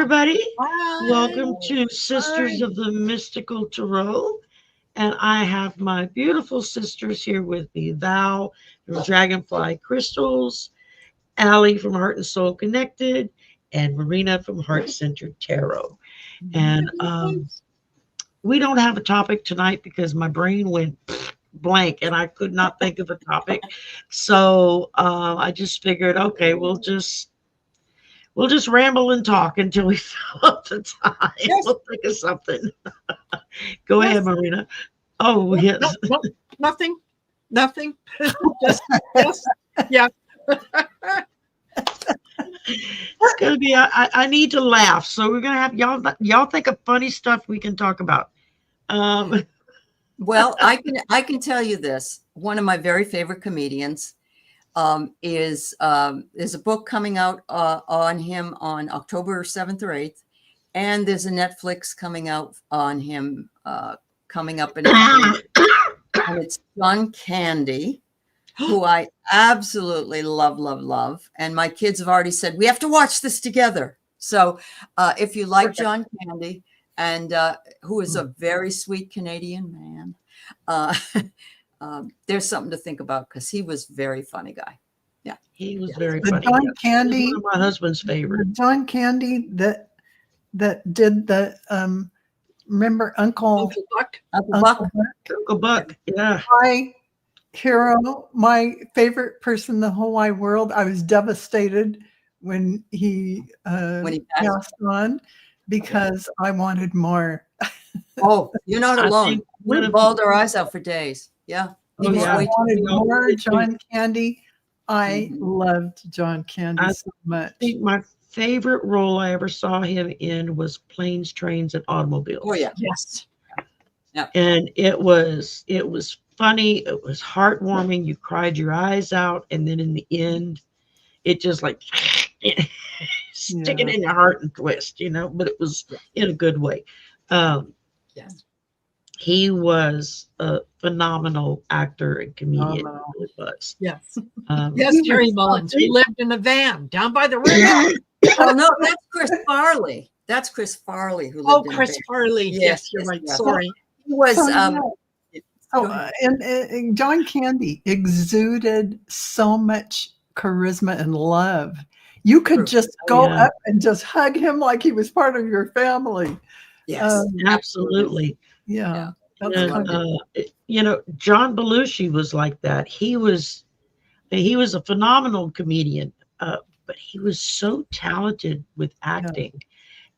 everybody. Hi. Welcome to Sisters of the Mystical Tarot. And I have my beautiful sisters here with me, Val from Dragonfly Crystals, Allie from Heart and Soul Connected, and Marina from Heart Centered Tarot. And we don't have a topic tonight because my brain went blank and I could not think of a topic. So I just figured, okay, we'll just ramble and talk until we fill up the time. Yes. We'll think of something. Go ahead, Marina. Oh, yes. No, nothing. Just, yeah. It's gonna be. I need to laugh, so we're gonna have y'all think of funny stuff we can talk about. Well, I can tell you this. One of my very favorite comedians is a book coming out on him on October 7th or 8th, and there's a Netflix coming out on him coming up in April. And it's John Candy, who I absolutely love. And my kids have already said, we have to watch this together. So if you like John Candy, and who is a very sweet Canadian man, there's something to think about because he was a very funny guy. Yeah, he was very funny. John Candy, one of my husband's favorite. John Candy that did the remember Uncle Buck. Uncle Buck. Yeah. My hero, my favorite person in the whole wide world. I was devastated when he passed on because I wanted more. Oh, you're not alone. We bawled our eyes out for days. Yeah. I wanted more John Candy. I loved John Candy so much. I think my favorite role I ever saw him in was Planes, Trains, and Automobiles. Oh yeah. Yes. Yeah. And it was funny. It was heartwarming. You cried your eyes out, and then in the end, it just like stick it in your heart and twist, But it was in a good way. Yes. He was a phenomenal actor and comedian. Oh, He really was. Yes. Yes, Terry Mullins. We lived in a van down by the river. Oh no, that's Chris Farley. That's Chris Farley who lived in Chris Farley. Yes, you're right. Yes. Sorry. He was and John Candy exuded so much charisma and love. You could just go up and just hug him like he was part of your family. Yes, absolutely. Yeah. And, John Belushi was like that. He was a phenomenal comedian, but he was so talented with acting.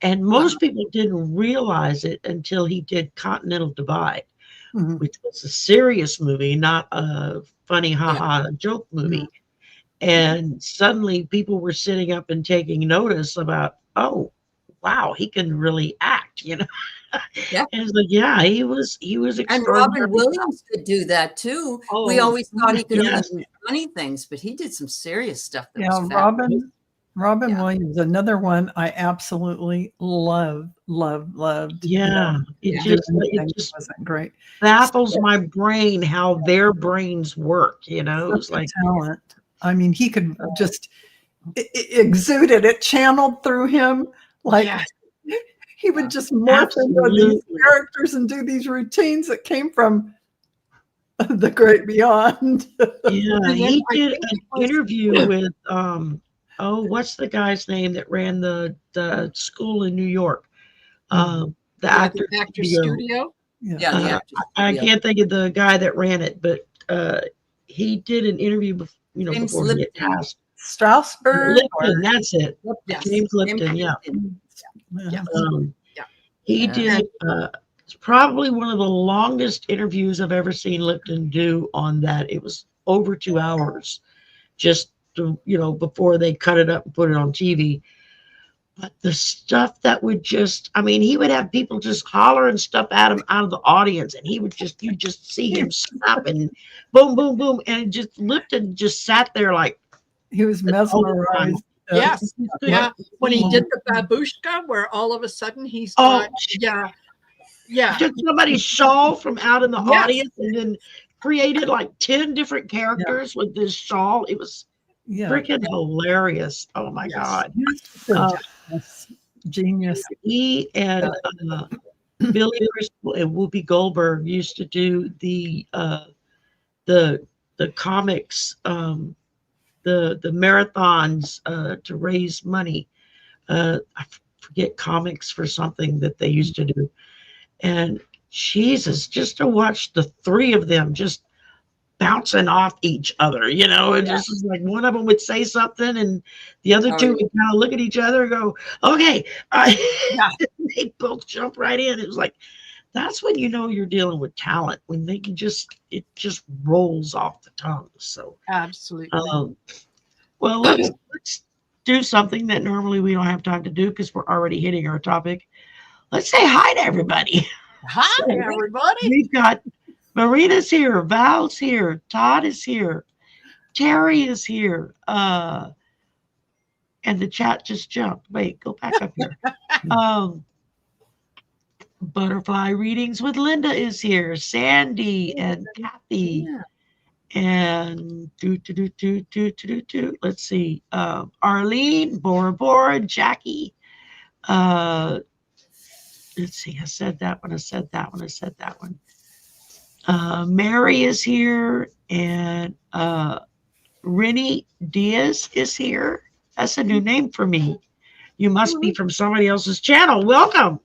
And most people didn't realize it until he did Continental Divide, which was a serious movie, not a funny joke movie. And suddenly people were sitting up and taking notice about, oh, wow, he can really act, Yeah. And it's like, he was and Robin Williams could do that too. We always thought he could only do funny things, but he did some serious stuff. Robin Williams, another one I absolutely loved. Yeah, it just wasn't great. Baffles my brain how their brains work. It was like talent. I mean, he could just exuded it, channeled through him like. He would just morph into these characters and do these routines that came from the great beyond. Yeah, he did an interview with what's the guy's name that ran the school in New York? The Actor Studio. I can't think of the guy that ran it, but he did an interview before he had passed. Strasberg. Lipton, that's it. Yes. James Lipton. He did. It's probably one of the longest interviews I've ever seen Lipton do on that. It was over 2 hours, just to, before they cut it up and put it on TV. But the stuff that would he would have people just hollering stuff at him out of the audience, and you just see him snap and boom, boom, boom, and just Lipton just sat there like he was mesmerized. Yes. Yeah. When he did the babushka, where all of a sudden he's got, took somebody's shawl from out in the audience and then created like 10 different characters with this shawl. It was freaking hilarious. Oh my God. Genius. He and Billy Crystal and Whoopi Goldberg used to do the comics, the marathons to raise money. I forget, comics for something that they used to do. And Jesus, just to watch the three of them just bouncing off each other, you know, and just is like one of them would say something and the other two would kind of look at each other and go, okay. They both jump right in. It was like, that's when you know you're dealing with talent, when they can it just rolls off the tongue. So absolutely. Well, let's do something that normally we don't have time to do because we're already hitting our topic. Let's say hi to everybody. Hi, everybody. We've got Marina's here, Val's here, Todd is here, Terry is here, and the chat just jumped. Wait, go back up here. Butterfly Readings with Linda is here, Sandy and Kathy, and let's see, Arlene, Bora Bora, Jackie. Let's see, I said that one. Mary is here, and Rennie Diaz is here. That's a new name for me. You must be from somebody else's channel. Welcome.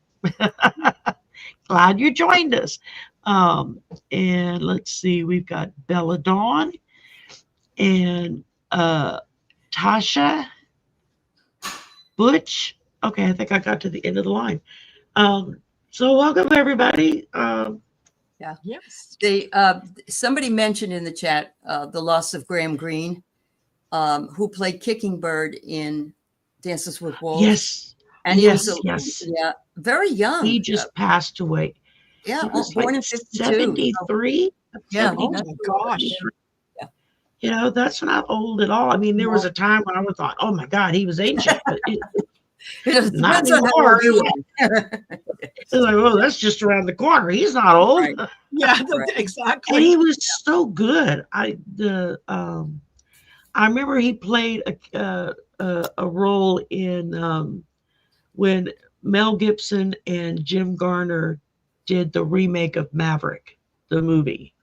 Glad you joined us. And let's see, we've got Bella Dawn and Tasha Butch. Okay, I think I got to the end of the line. So welcome everybody. Yes. Somebody mentioned in the chat the loss of Graham Greene, who played Kicking Bird in Dances with Wolves. Yes. And he was very young. He just passed away. Yeah, he was born like in 52. 73. Yeah. Oh my gosh. Yeah. You know, that's not old at all. I mean, there was a time when I would thought, oh my God, he was ancient. But it depends on how you're doing. It's like, oh, that's just around the corner. He's not old. Right. Yeah, exactly. And he was so good. I remember he played a role in when Mel Gibson and Jim Garner did the remake of Maverick, the movie.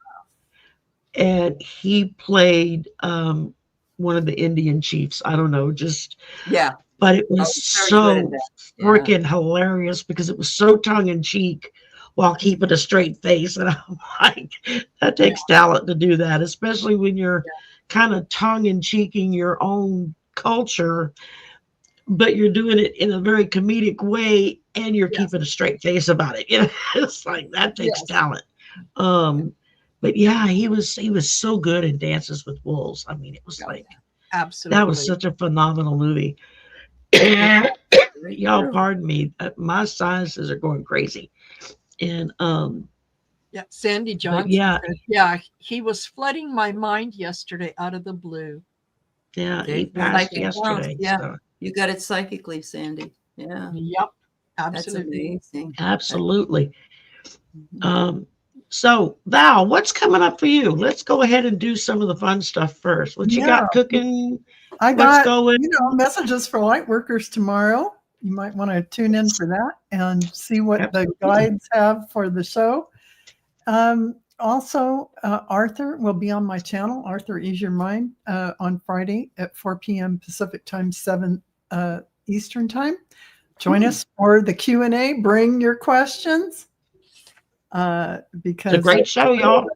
And he played one of the Indian chiefs. I don't know, but it was so freaking hilarious because it was so tongue in cheek while keeping a straight face. And I'm like, that takes talent to do that, especially when you're kind of tongue in cheeking your own culture, but you're doing it in a very comedic way and you're keeping a straight face about it. You know, it's like that takes talent. But yeah, he was so good in Dances with Wolves. I mean, it was like, absolutely, that was such a phenomenal movie. Y'all pardon me, my sinuses are going crazy. And Sandy Johnson said, he was flooding my mind yesterday out of the blue. Yeah, he passed yesterday. Yeah, so. You got it psychically, Sandy. Yeah. Yep. Absolutely. That's amazing. Absolutely. So Val, what's coming up for you? Let's go ahead and do some of the fun stuff first. What you got cooking? I got messages for light workers tomorrow. You might want to tune in for that and see what the guides have for the show. Also, Arthur will be on my channel, Arthur Ease Your Mind, on Friday at 4 p.m. Pacific time, 7 Eastern time. Join us for the Q&A. Bring your questions. Because it's a great show, y'all.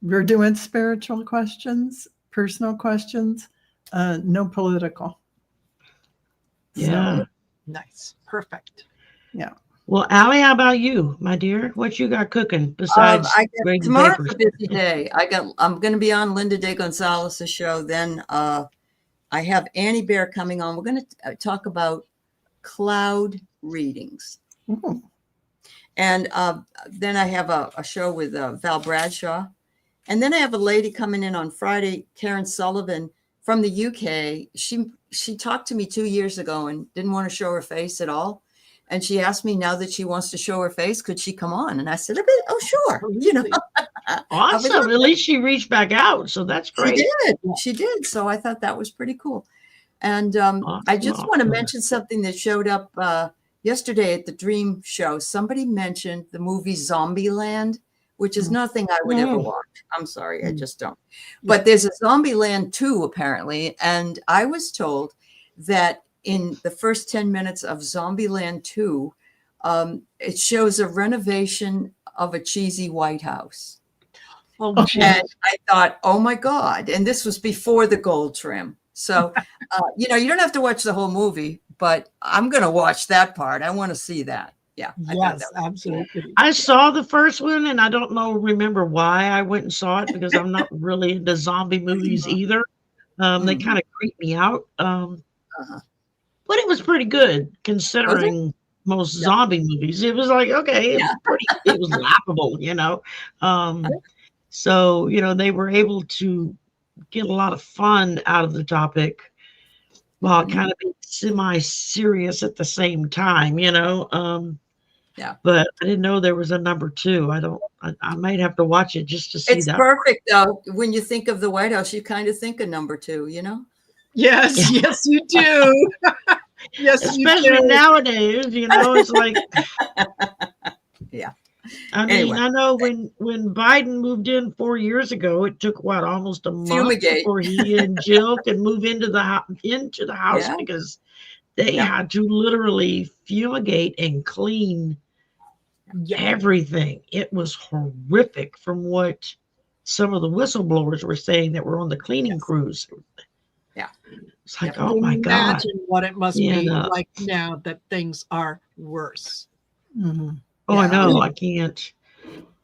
We're doing spiritual questions, personal questions, no political. Yeah. So, nice. Perfect. Yeah. Well, Allie, how about you, my dear? What you got cooking besides tomorrow's a busy day. I'm going to be on Linda De Gonzalez's show. Then I have Annie Bear coming on. We're going to talk about cloud readings. Ooh. And then I have a show with Val Bradshaw. And then I have a lady coming in on Friday, Karen Sullivan from the UK. She talked to me 2 years ago and didn't want to show her face at all. And she asked me, now that she wants to show her face, could she come on? And I said, oh, sure. You know, awesome. At least she reached back out. So that's great. She did. So I thought that was pretty cool. And I just want to mention something that showed up yesterday at the Dream Show, somebody mentioned the movie Zombieland, which is nothing I would ever watch. I'm sorry, I just don't. But there's a Zombieland 2 apparently, and I was told that in the first 10 minutes of Zombieland 2, it shows a renovation of a cheesy White House. Oh, and I thought, oh my God. And this was before the gold trim. So, you don't have to watch the whole movie, but I'm going to watch that part. I want to see that. Yeah. Yes, absolutely. I saw the first one and I don't remember why I went and saw it, because I'm not really into zombie movies either. They kind of creep me out. But it was pretty good considering most zombie movies. It was like, okay, it was laughable, So, they were able to get a lot of fun out of the topic while kind of being semi-serious at the same time, But I didn't know there was a number 2. I might have to watch it just to see that. It's perfect though. When you think of the White House, you kind of think of number 2, Yes, yes, you do. Yes, especially nowadays, it's like, yeah. I mean, I know when Biden moved in 4 years ago, it took almost a month before he and Jill could move into the house because they had to literally fumigate and clean everything. It was horrific from what some of the whistleblowers were saying that were on the cleaning crews. Yeah. It's like, oh my God. Imagine what it must be like now that things are worse. Oh, I know. I can't.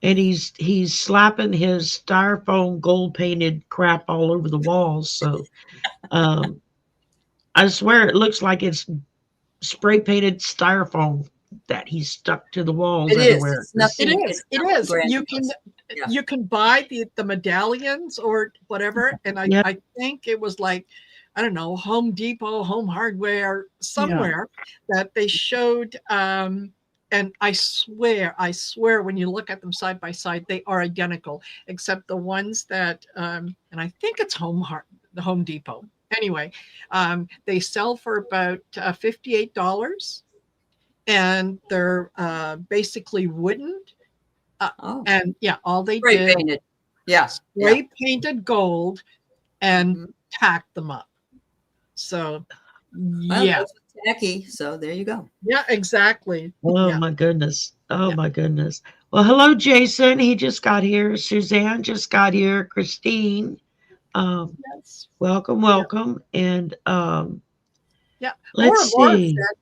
And he's slapping his styrofoam gold painted crap all over the walls. So I swear it looks like it's spray painted styrofoam that he's stuck to the walls everywhere. It is. You can buy the medallions or whatever. And I think it was like, I don't know, Home Depot, Home Hardware, somewhere that they showed. And I swear, when you look at them side by side, they are identical, except the ones that, and I think it's the Home Depot. Anyway, they sell for about $58, and they're basically wooden. And all they did, painted. Spray painted gold and tacked them up. So, tacky. So there you go. Yeah, exactly. Oh my goodness. Oh my goodness. Well, hello, Jason. He just got here. Suzanne just got here. Christine. Welcome. And let's see. Said,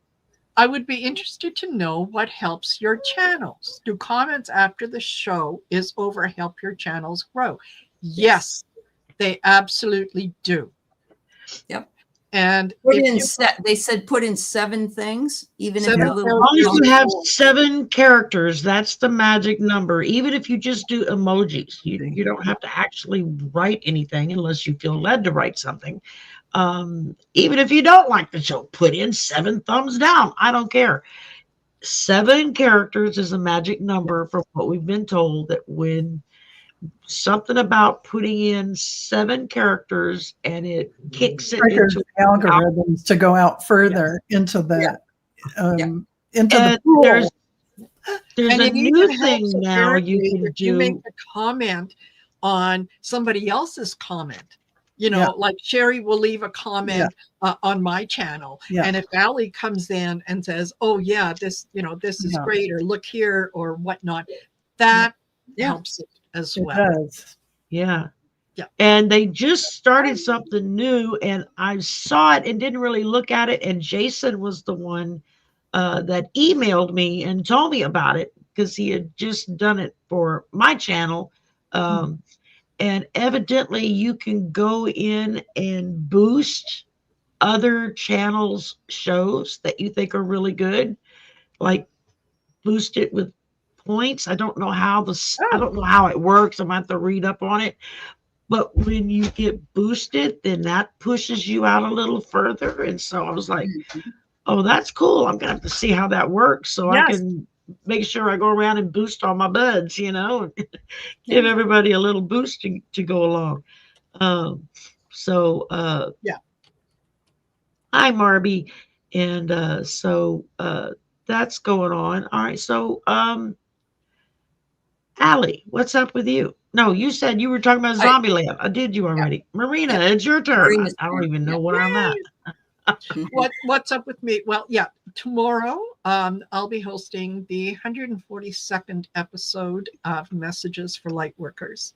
I would be interested to know what helps your channels. Do comments after the show is over help your channels grow? Yes, they absolutely do. Yep. And they said put in 7 things, even if as long as you have 7 characters, that's the magic number. Even if you just do emojis, you don't have to actually write anything unless you feel led to write something. Even if you don't like the show, put in 7 thumbs down. I don't care. 7 characters is a magic number from what we've been told, that when something about putting in 7 characters and it kicks it into algorithms to go out further into the into the pool. There's a new thing now you can do. You make a comment on somebody else's comment. Like Shari will leave a comment on my channel. And if Allie comes in and says, oh yeah, this is great, or look here or whatnot, that helps it as well. Yeah. And they just started something new, and I saw it and didn't really look at it. And Jason was the one that emailed me and told me about it, because he had just done it for my channel. And evidently you can go in and boost other channels' shows that you think are really good, like boost it with points. I don't know how it works. I'm gonna have to read up on it. But when you get boosted, then that pushes you out a little further. And so I was like, oh, that's cool. I'm gonna have to see how that works, so I can make sure I go around and boost all my buds, and give everybody a little boost to go along. Hi, Marby. And that's going on. All right. So, Allie, what's up with you? No, you said you were talking about Zombieland. I did you already. Yeah. Marina, it's your turn. Marina's I don't even know where I'm at. What's up with me? Well, yeah, tomorrow I'll be hosting the 142nd episode of Messages for Lightworkers.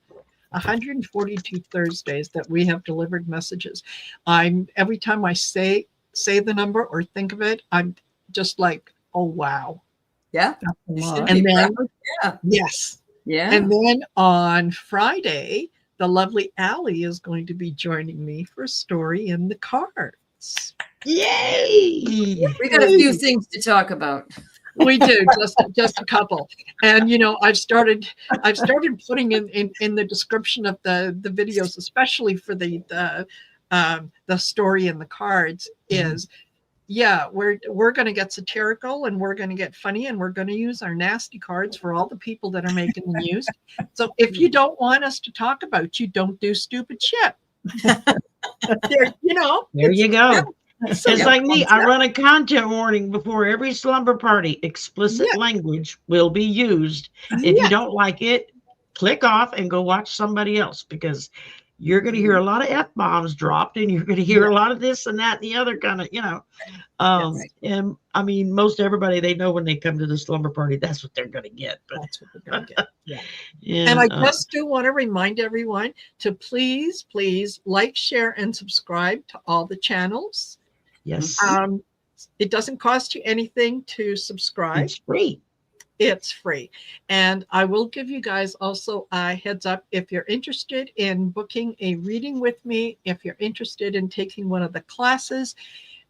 142 Thursdays that we have delivered messages. Every time I say the number or think of it, I'm just like, oh wow. Yeah. And then yes. Yeah. And then on Friday, the lovely Allie is going to be joining me for a story in the cards. Yay! We got a few things to talk about. We do, just a couple. And I've started putting in the description of the videos, especially for the story in the cards, is we're going to get satirical and we're going to get funny and we're going to use our nasty cards for all the people that are making the news. So if you don't want us to talk about you, don't do stupid shit. There you go. So it's like me. I run a content warning before every slumber party. Explicit language will be used. If you don't like it, click off and go watch somebody else, because you're going to hear a lot of F-bombs dropped, and you're going to hear a lot of this and that and the other kind of, and I mean, most everybody, they know when they come to the slumber party, that's what they're going to get. But that's what they're going to get. And I just do want to remind everyone to please like, share, and subscribe to all the channels. Yes. It doesn't cost you anything to subscribe. It's free. It's free. And I will give you guys also a heads up. If you're interested in booking a reading with me, if you're interested in taking one of the classes,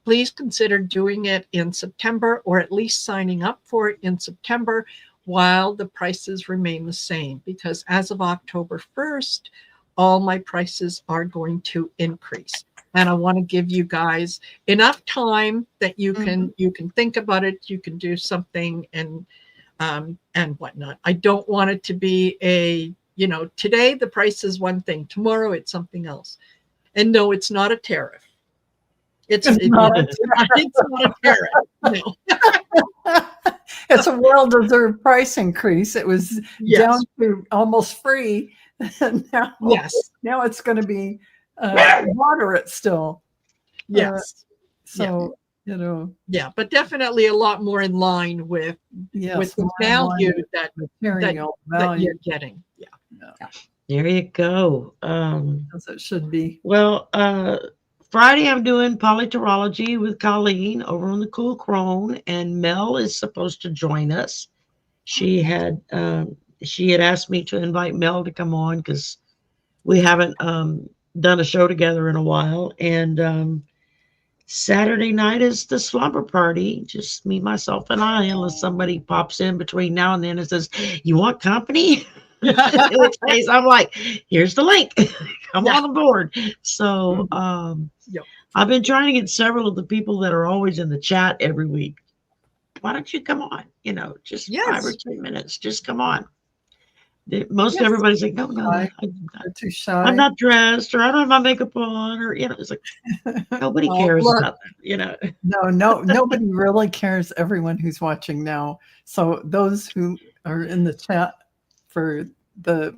please consider doing it in September, or at least signing up for it in September while the prices remain the same. Because as of October 1st, all my prices are going to increase. And I want to give you guys enough time that you can think about it, you can do something and whatnot. I don't want it to be today the price is one thing, tomorrow it's something else. And no, it's not a tariff. It's not a tariff. No. It's a well-deserved price increase. It was down to almost free. Now it's going to be moderate still. Yes. But definitely a lot more in line with the value that you're getting. There you go. As it should be. Well, Friday I'm doing polyterology with Colleen over on the Cool Crone, and Mel is supposed to join us. She had asked me to invite Mel to come on because we haven't done a show together in a while. And Saturday night is the slumber party, just me, myself, and I, unless somebody pops in between now and then and says, "You want company?" In which case I'm like, "Here's the link. Come on board." So I've been trying to get several of the people that are always in the chat every week. Why don't you come on? Just 5 or 10 minutes. Just come on. Most everybody's like, no, I'm too shy. I'm not dressed, or I don't have my makeup on, or it's like nobody cares about that. No, nobody really cares. Everyone who's watching now. So those who are in the chat for the,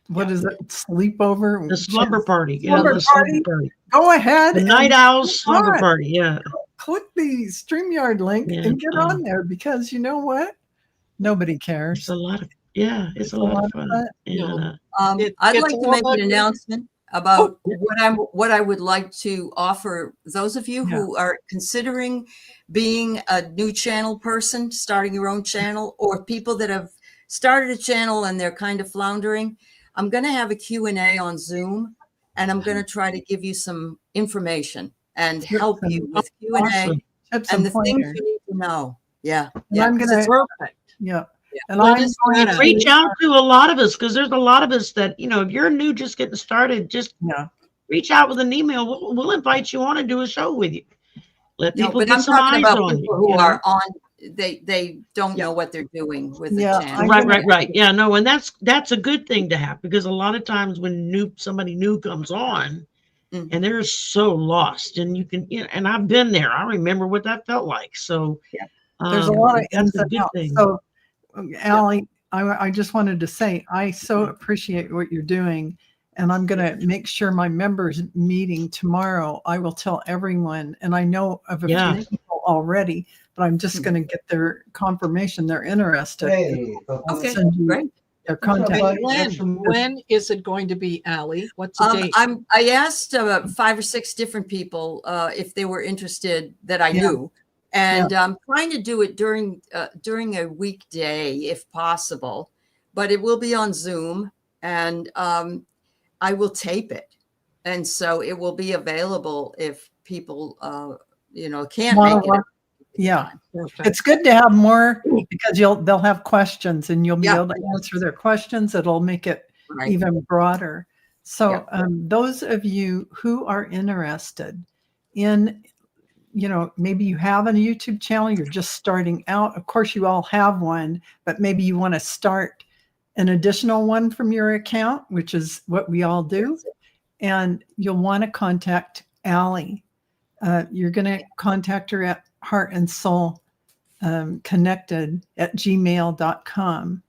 what is it? Sleepover? The slumber party. Slumber party. Go ahead. The Night Owls slumber party. Yeah. Click the StreamYard link and get on there, because you know what? Nobody cares. It's a lot of it's a lot of fun. I'd like to make an announcement about what I would like to offer those of you who are considering being a new channel person, starting your own channel, or people that have started a channel and they're kind of floundering. I'm going to have a Q&A on Zoom, and I'm going to try to give you some information and help you with Q&A and the things you need to know. Yeah. I'm going to perfect. And I'm going to reach out to a lot of us, because there's a lot of us that, if you're new, just getting started, just reach out with an email. We'll invite you on and do a show with you. Let people get some eyes on you. Who are on, they don't know what they're doing with the channel. Right. Yeah, no, and that's a good thing to have, because a lot of times when somebody new comes on, and they're so lost. And you can, and I've been there. I remember what that felt like. So there's a lot of ins and outs. Thing. So, Allie, I just wanted to say, I so appreciate what you're doing. And I'm going to make sure my members meeting tomorrow, I will tell everyone. And I know of a few people already, but I'm just going to get their confirmation they're interested. Okay, great. Their contact. When is it going to be, Allie? What's the date? I asked 5 or 6 different people if they were interested that I knew. And I'm trying to do it during a weekday if possible, but it will be on Zoom, and I will tape it. And so it will be available if people, can't make it. Yeah, it's good to have more because they'll have questions and you'll be able to answer their questions. It'll make it even broader. So those of you who are interested in, maybe you have a YouTube channel, you're just starting out. Of course, you all have one, but maybe you want to start an additional one from your account, which is what we all do. And you'll want to contact Allie. You're going to contact her at heartandsoulconnected@gmail.com.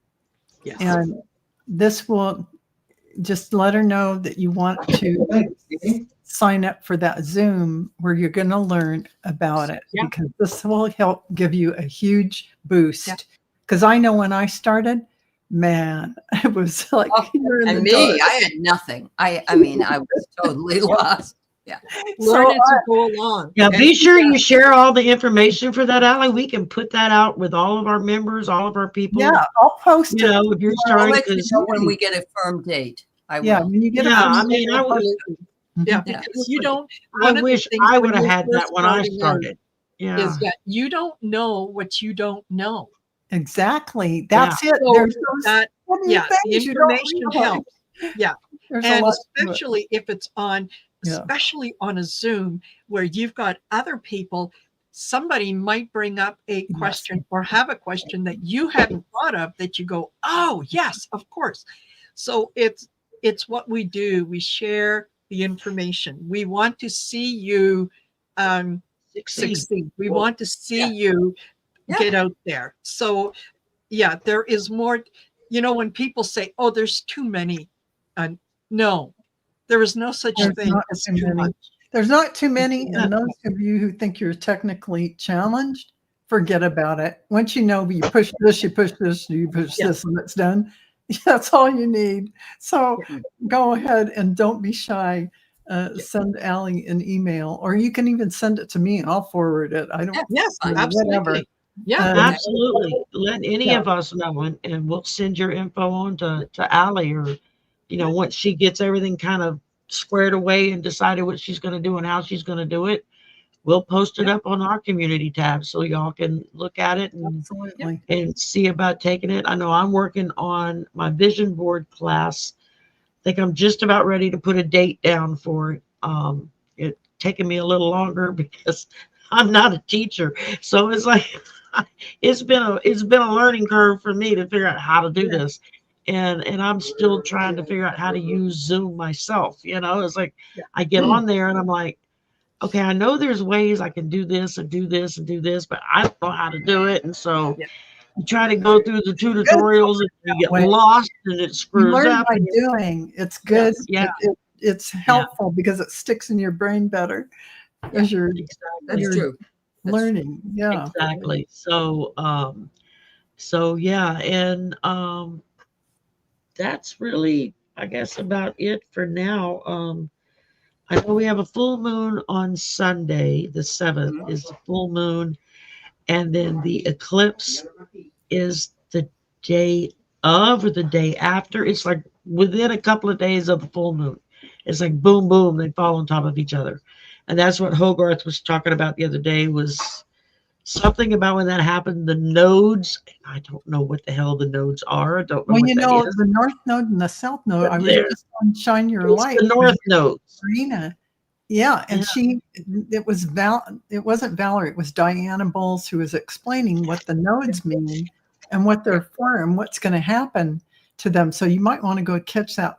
Yes. And this will just let her know that you want to sign up for that Zoom where you're going to learn about it, because this will help give you a huge boost. Because I know when I started, man, it was like, and me, I had nothing. I mean, I was totally lost. Yeah. Learn it to go along. Yeah, be sure you share all the information for that, Allie. We can put that out with all of our members, all of our people. Yeah, I'll post it. If you're I'll starting, let you know when we get a firm date. I will. When you get because you don't. I wish I would have had that when I started. Is that you don't know what you don't know. Exactly. That's it. So There's the information helps. Yeah. And especially if it's on, especially on a Zoom where you've got other people, somebody might bring up a question or have a question that you hadn't thought of that you go, oh, yes, of course. So it's what we do. We share the information. We want to see you succeed. We want to see you get out there. So, there is more. When people say, oh, there's too many. No, there is no such thing as too much. There's not too many. And those of you who think you're technically challenged, forget about it. Once you know you push this, you push this, you push this, and it's done. That's all you need. So go ahead and don't be shy. Send Allie an email, or you can even send it to me and I'll forward it. I don't. Yes, absolutely. Whatever. Yeah, absolutely. Let any of us know, and we'll send your info on to Allie, or once she gets everything kind of squared away and decided what she's going to do and how she's going to do it, we'll post it up on our community tab so y'all can look at it and see about taking it. I know I'm working on my vision board class. I think I'm just about ready to put a date down for it. It's taking me a little longer because I'm not a teacher, so it's like it's been a learning curve for me to figure out how to do this. And I'm still trying to figure out how to use Zoom myself. It's like I get on there and I'm like, okay, I know there's ways I can do this and do this and do this, but I don't know how to do it. And so you try to go through the tutorials and you get lost and it screws up. By doing, it's good. It's helpful because it sticks in your brain better as you're learning. Yeah, exactly. So, and that's really, I guess, about it for now. I know we have a full moon on Sunday, the 7th is the full moon, and then the eclipse is the day of or the day after. It's like within a couple of days of the full moon. It's like boom, boom, they fall on top of each other. And that's what Hogarth was talking about the other day, was something about when that happened, the nodes. I don't know what the hell the nodes are. I don't know. Well, the north node and the south node. I was just on Shine Your Light. The north node. Marina. Yeah. And it wasn't Valerie, it was Diana Bowles who was explaining what the nodes mean and what they're for and what's going to happen to them. So you might want to go catch that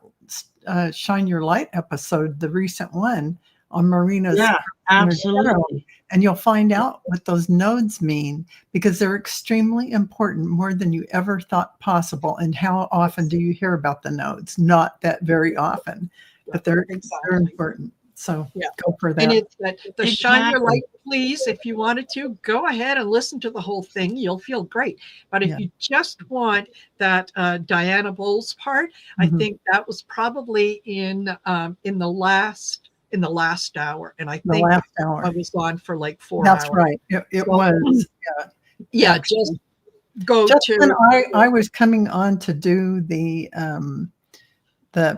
Shine Your Light episode, the recent one on Marina's. Yeah, absolutely. And you'll find out what those nodes mean, because they're extremely important, more than you ever thought possible. And how often do you hear about the nodes? Not that very often, but they're important. So go for that. And it's the Shine Your Light, please. If you wanted to, go ahead and listen to the whole thing. You'll feel great. But if you just want that Diana Bowles part, I think that was probably in the last hour. And I think I was on for like 4 hours. That's right. It was. Yeah. Just go just to. When I was coming on to do the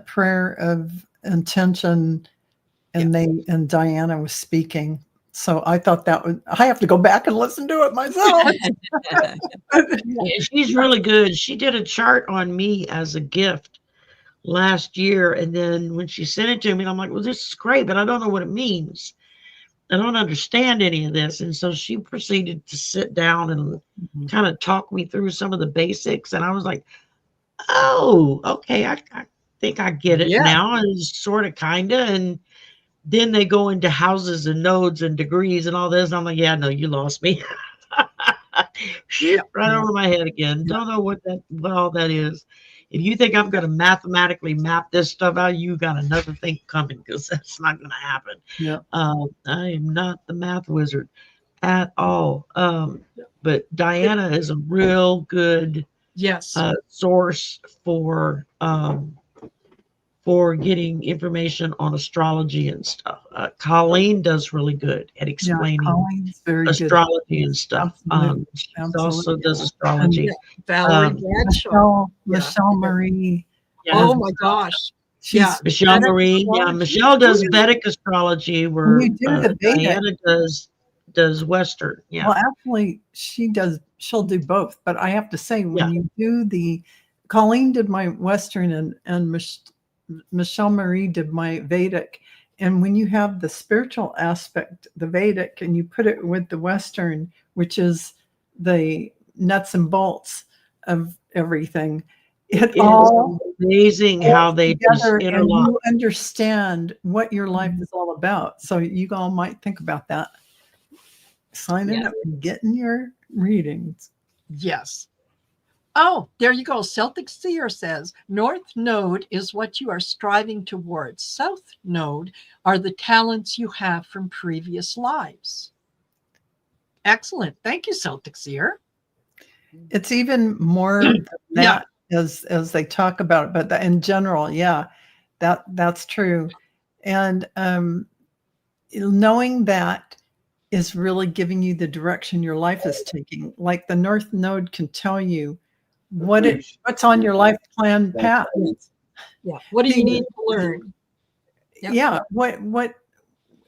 prayer of intention, and Diana was speaking. So I thought I have to go back and listen to it myself. Yeah, she's really good. She did a chart on me as a gift last year. And then when she sent it to me, I'm like, well, this is great, but I don't know what it means. I don't understand any of this. And so she proceeded to sit down and kind of talk me through some of the basics. And I was like, oh, okay. I think I get it now. And sort of, kind of. And then they go into houses and nodes and degrees and all this. And I'm like, yeah, no, you lost me. Right over my head again. Don't know what all that is. If you think I'm going to mathematically map this stuff out, you got another thing coming, because that's not going to happen. Yeah. I am not the math wizard at all. But Diana is a real good source for getting information on astrology and stuff. Colleen does really good at explaining astrology and stuff. She also does astrology. Valerie Michelle Marie. Oh my gosh. Michelle Marie. Yeah, Michelle does Vedic astrology, where Diana does Western. Yeah. Well, actually, she'll do both. But I have to say, when you do Colleen did my Western, and Michelle Marie did my Vedic. And when you have the spiritual aspect, the Vedic, and you put it with the Western, which is the nuts and bolts of everything, it all amazing how they just interlock. You understand what your life is all about. So you all might think about that. Signing up and getting your readings. Yes. Oh, there you go. Celtic Seer says, North Node is what you are striving towards. South Node are the talents you have from previous lives. Excellent. Thank you, Celtic Seer. It's even more than that as they talk about it, but in general, that's true. And knowing that is really giving you the direction your life is taking. Like the North Node can tell you what's on your life plan path. Yeah. What do you need to learn? Yeah. What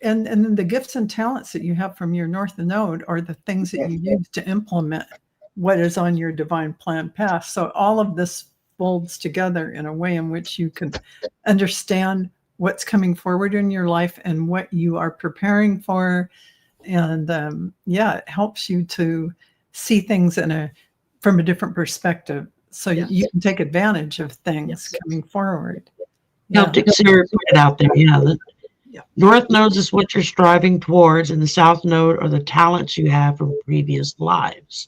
and then the gifts and talents that you have from your North Node are the things that you use to implement what is on your divine plan path. So all of this folds together in a way in which you can understand what's coming forward in your life and what you are preparing for. And it helps you to see things from a different perspective, so you can take advantage of things coming forward. Celtic Seer put it out there. The North Node is what you're striving towards, and the South Node are the talents you have from previous lives.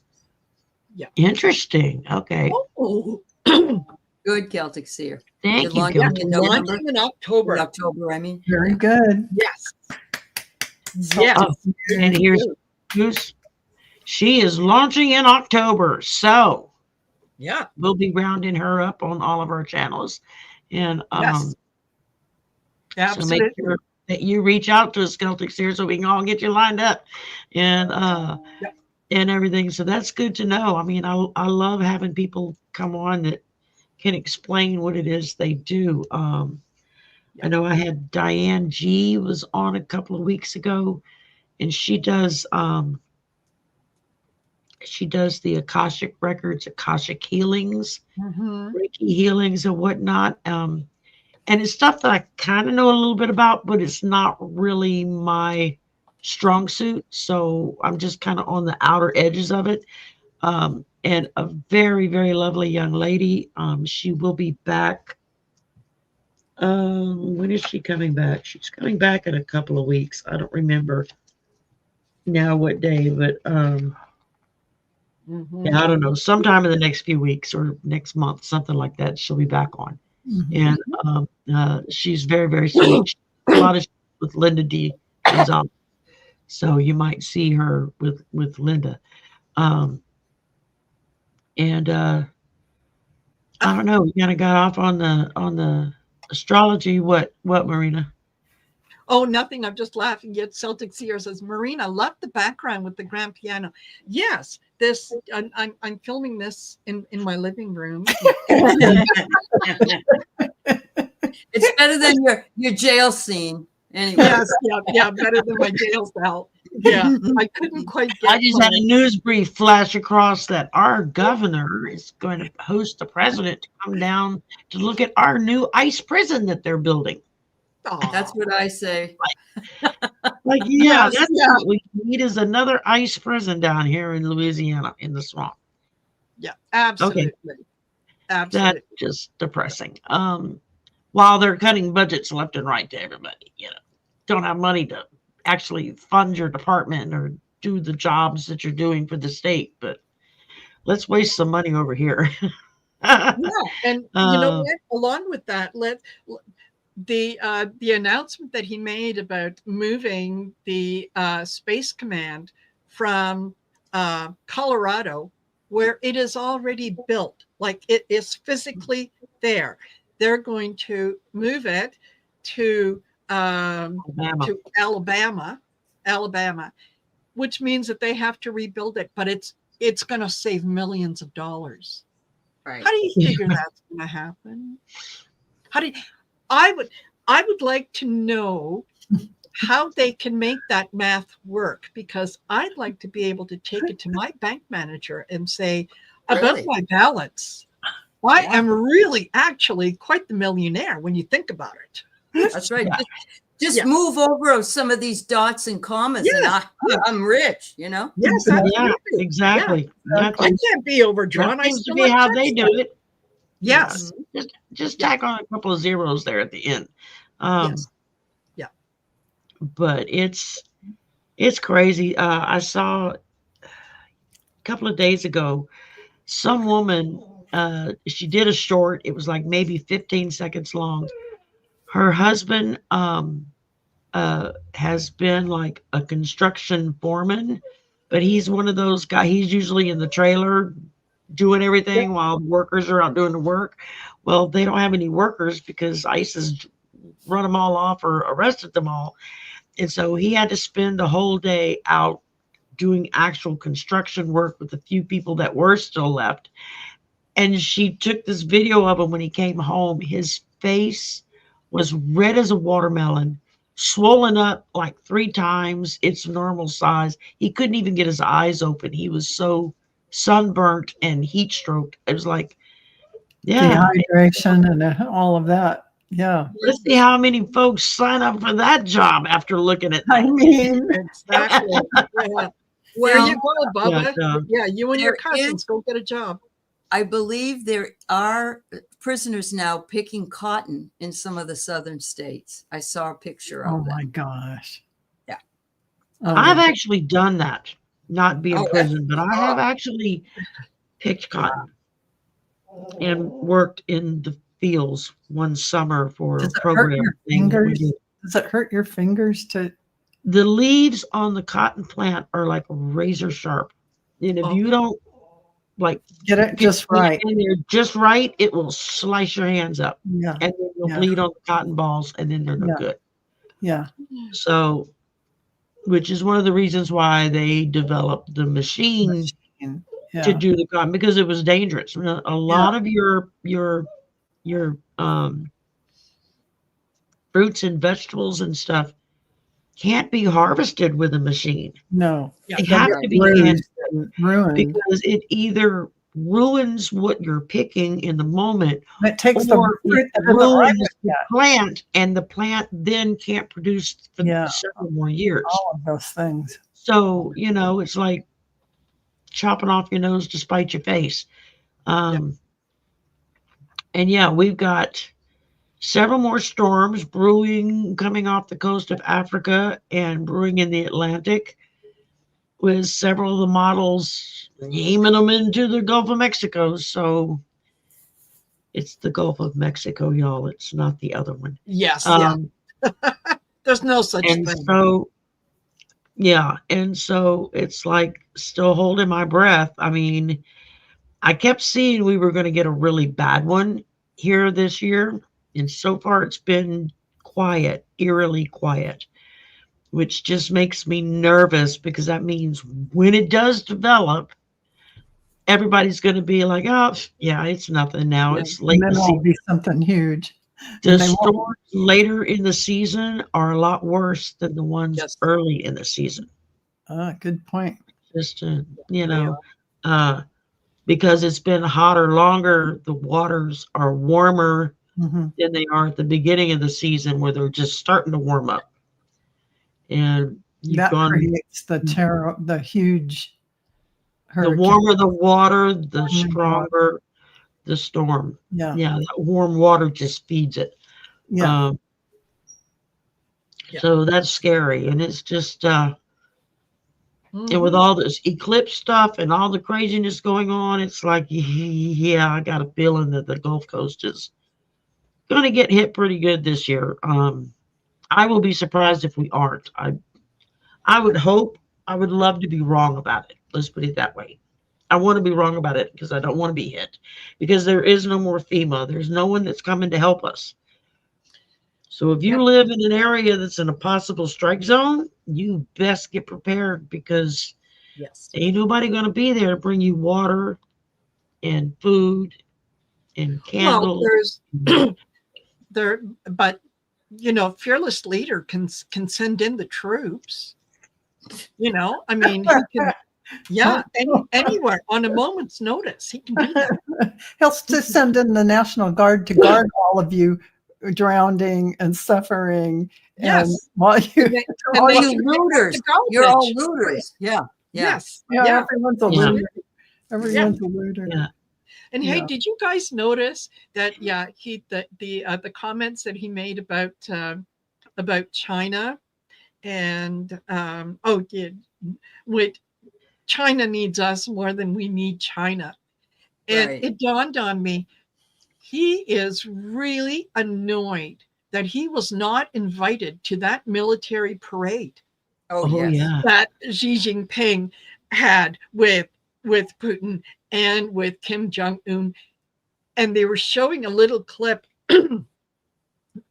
Yeah. Interesting. Okay. Oh. Good, Celtic Seer. Thank you. Launching in October. I mean. Very good. Yes. And here's she is launching in October. So we'll be rounding her up on all of our channels. And so make sure that you reach out to us, Celtic Seer, so we can all get you lined up and everything. So that's good to know. I mean, I love having people come on that can explain what it is they do. I know I had Diane G was on a couple of weeks ago, and she does the Akashic records, Akashic healings, Reiki healings and whatnot. And it's stuff that I kind of know a little bit about, but it's not really my strong suit. So I'm just kind of on the outer edges of it. And a very, very lovely young lady. She will be back When is she coming back? She's coming back in a couple of weeks. I don't remember now what day, but yeah, I don't know. Sometime in the next few weeks or next month, something like that, she'll be back on. And she's very, very sweet. A lot of with Linda D. Gonzalez. So you might see her with Linda. And I don't know, we kind of got off on the astrology. What Marina? Oh, nothing. I'm just laughing. Yet Celtic Seer says, Marina, love the background with the grand piano. Yes, this I'm filming this in my living room. It's better than your jail scene. Anyway. Yes, yeah, better than my jail cell. Yeah, I couldn't quite get. I just had a news brief flash across that our governor is going to host the president to come down to look at our new ICE prison that they're building. That's what I say. Like, yeah, that's what we need is another ICE prison down here in Louisiana in the swamp. Yeah, absolutely. Okay. Absolutely. That's just depressing. While they're cutting budgets left and right to everybody, don't have money to actually fund your department or do the jobs that you're doing for the state, but let's waste some money over here. Yeah, and you know what? Along with that, the announcement that he made about moving the Space Command from Colorado, where it is already built, like it is physically there. They're going to move it to Alabama, which means that they have to rebuild it, but it's going to save millions of dollars. Right. How do you figure that's going to happen? I would like to know how they can make that math work, because I'd like to be able to take it to my bank manager and say, about my balance, I am really actually quite the millionaire when you think about it. That's right. Just move over some of these dots and commas, and I'm rich, Yes, exactly. Yeah. I can't be overdrawn. That seems to be how they do it. Yes. Just tack on a couple of zeros there at the end. Yes. Yeah. But it's crazy. I saw a couple of days ago, some woman, she did a short. It was like maybe 15 seconds long. Her husband has been like a construction foreman, but he's one of those guys. He's usually in the trailer doing everything while the workers are out doing the work. Well, they don't have any workers because ICE has run them all off or arrested them all. And so he had to spend the whole day out doing actual construction work with the few people that were still left. And she took this video of him when he came home. His face was red as a watermelon, swollen up like 3 times its normal size. He couldn't even get his eyes open. He was so sunburnt and heat stroked. It was like, dehydration and all of that. Yeah. Let's see how many folks sign up for that job after looking at that. I mean, exactly. Well, there you go, Bubba. You and your cousins go get a job. I believe there are prisoners now picking cotton in some of the southern states. I saw a picture of them. Oh my gosh. Yeah. I've actually done that, not be in prison, but I have actually picked cotton and worked in the fields one summer for a program. Does it hurt your fingers to? The leaves on the cotton plant are like razor sharp. And if you don't get it just right, and they're just right, it will slice your hands up. Yeah. And then you'll bleed on the cotton balls, and then they're no good. Yeah. So, which is one of the reasons why they developed the machine to do the cotton, because it was dangerous. A lot of your fruits and vegetables and stuff can't be harvested with a machine. No, they have to be ruined because it either ruins what you're picking in the moment, it takes or it ruins the plant, and the plant then can't produce for several more years. All of those things. So it's like chopping off your nose to spite your face. And we've got several more storms brewing, coming off the coast of Africa and brewing in the Atlantic, with several of the models aiming them into the Gulf of Mexico. So it's the Gulf of Mexico, y'all. It's not the other one. Yes. There's no such and thing. So, yeah. And so it's like still holding my breath. I mean, I kept seeing we were going to get a really bad one here this year. And so far it's been quiet, eerily quiet, which just makes me nervous because that means when it does develop, everybody's going to be like, oh, yeah, it's nothing now. It's late. And then it'll be something huge. The storms later in the season are a lot worse than the ones early in the season. Good point. Just to, because it's been hotter longer, the waters are warmer than they are at the beginning of the season where they're just starting to warm up. And that creates the huge hurricane. The warmer the water, the stronger the storm. Yeah. That warm water just feeds it. So that's scary. And it's just and with all this eclipse stuff and all the craziness going on, it's like, I got a feeling that the Gulf Coast is going to get hit pretty good this year. I will be surprised if we aren't. I would hope, I would love to be wrong about it. Let's put it that way. I want to be wrong about it because I don't want to be hit, because there is no more FEMA. There's no one that's coming to help us. So if you live in an area that's in a possible strike zone, you best get prepared, because ain't nobody going to be there to bring you water and food and candles. Well, but fearless leader can send in the troops. I mean, he can, anywhere on a moment's notice, he can do that. He'll just send in the National Guard to guard all of you drowning and suffering. Yes. And while you looters, you're all looters. Yes. Everyone's a looter. Everyone's a looter. Yeah. And hey, did you guys notice that? The comments that he made about China, and with China needs us more than we need China, and it dawned on me, he is really annoyed that he was not invited to that military parade. That Xi Jinping had with Putin and with Kim Jong-un, and they were showing a little clip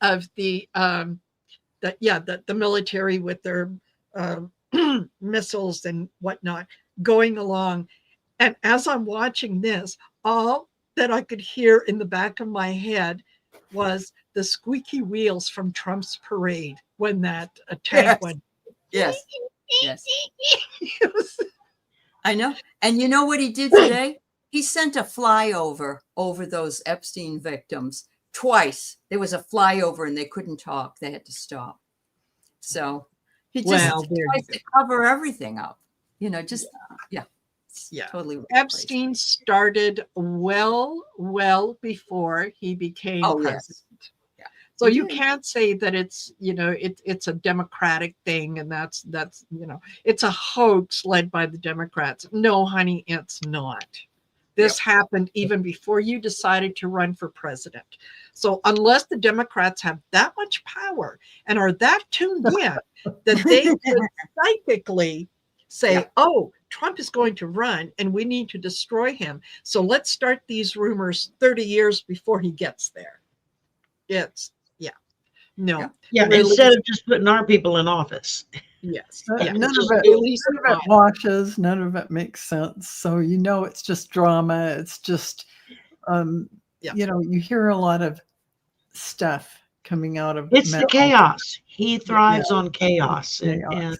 of the military with their missiles and whatnot going along. And as I'm watching this, all that I could hear in the back of my head was the squeaky wheels from Trump's parade when that tank went. Yes. I know. And you know what he did today? He sent a flyover over those Epstein victims twice. There was a flyover and they couldn't talk. They had to stop. So he just tries to cover everything up. Totally. Epstein started well before he became president. So you can't say that it's it's a Democratic thing, and that's it's a hoax led by the Democrats. No, honey, it's not. This happened even before you decided to run for president. So unless the Democrats have that much power and are that tuned in that they could psychically say, oh, Trump is going to run and we need to destroy him, so let's start these rumors 30 years before he gets there. Really, instead of just putting our people in office. None of it washes. None of it makes sense. So it's just drama. It's just you hear a lot of stuff coming out of the chaos. He thrives on chaos. And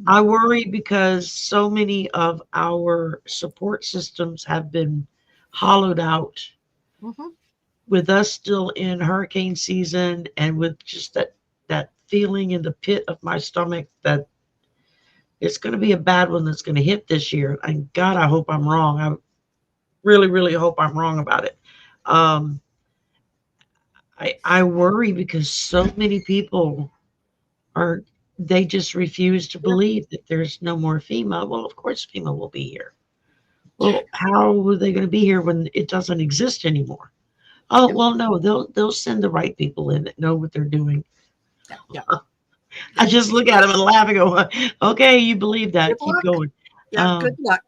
I worry because so many of our support systems have been hollowed out. With us still in hurricane season, and with just that feeling in the pit of my stomach that it's going to be a bad one that's going to hit this year. And God, I hope I'm wrong. I really, really hope I'm wrong about it. I worry because so many people are, they just refuse to believe that there's no more FEMA. Well, of course FEMA will be here. Well, how are they going to be here when it doesn't exist anymore? Oh, well, no, they'll send the right people in that know what they're doing. Yeah. I just look at them and laugh and go, okay, you believe that. Good Keep luck. going. Yeah, good luck.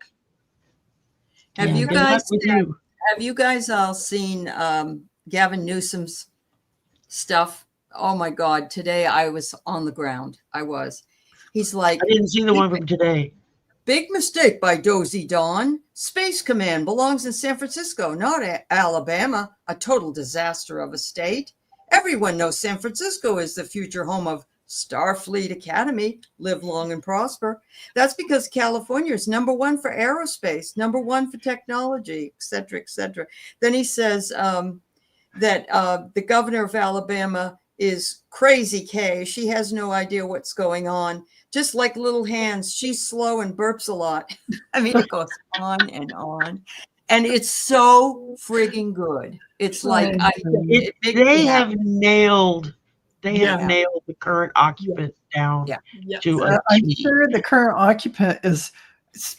Have Yeah, you good guys luck with you. have you guys all seen Gavin Newsom's stuff? Oh my God! Today I was on the ground. I was. He's like, I didn't see the one from today. big mistake by Dozy Dawn. Space Command belongs in San Francisco, not Alabama. A total disaster of a state. Everyone knows San Francisco is the future home of Starfleet Academy. Live long and prosper. That's because California is #1 for aerospace, #1 for technology, et cetera, et cetera. Then he says that the governor of Alabama is crazy Kay. She has no idea what's going on. Just like little hands, she's slow and burps a lot. I mean, it goes on and on. And it's so frigging good. It's like they have nailed the current occupant down to a I'm T. sure the current occupant is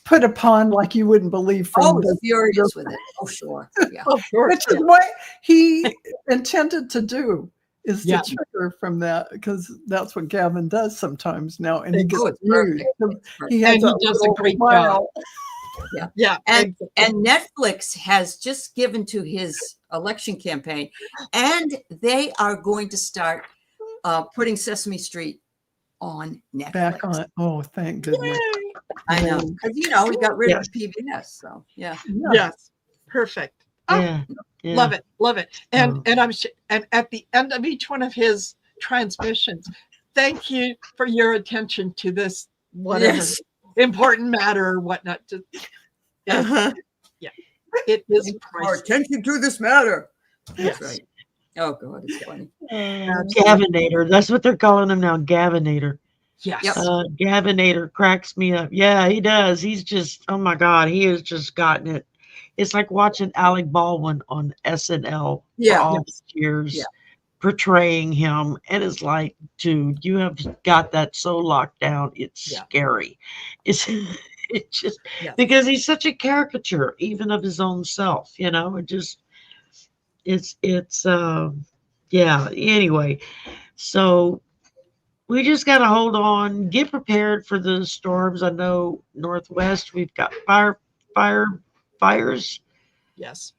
put upon like you wouldn't believe from furious with it. Oh, sure. Yeah. Oh, sure. Which is what he intended to do, is Yeah. to trigger from that, because that's what Gavin does sometimes now, and he It's gets perfect. used. And He he has does a great job. Yeah. And Netflix has just given to his election campaign, and they are going to start putting Sesame Street on Netflix. Back on. Oh, thank goodness. I know, because we got rid of PBS. So yeah. Yes. Perfect. Oh, Yeah. love it. And and at the end of each one of his transmissions, thank you for your attention to this whatever important matter or whatnot. Yeah, it is Our attention to this matter. That's right. Oh God, it's funny. Gavinator. That's what they're calling him now. Gavinator. Yes. Yep. Gavinator cracks me up. Yeah, he does. He's just, oh my God, he has just gotten it. It's like watching Alec Baldwin on SNL for all these years, portraying him. And it's like, dude, you have got that so locked down. It's scary. It's just because he's such a caricature, even of his own self, it just, anyway. So we just got to hold on, get prepared for the storms. I know Northwest, we've got fires. Yes.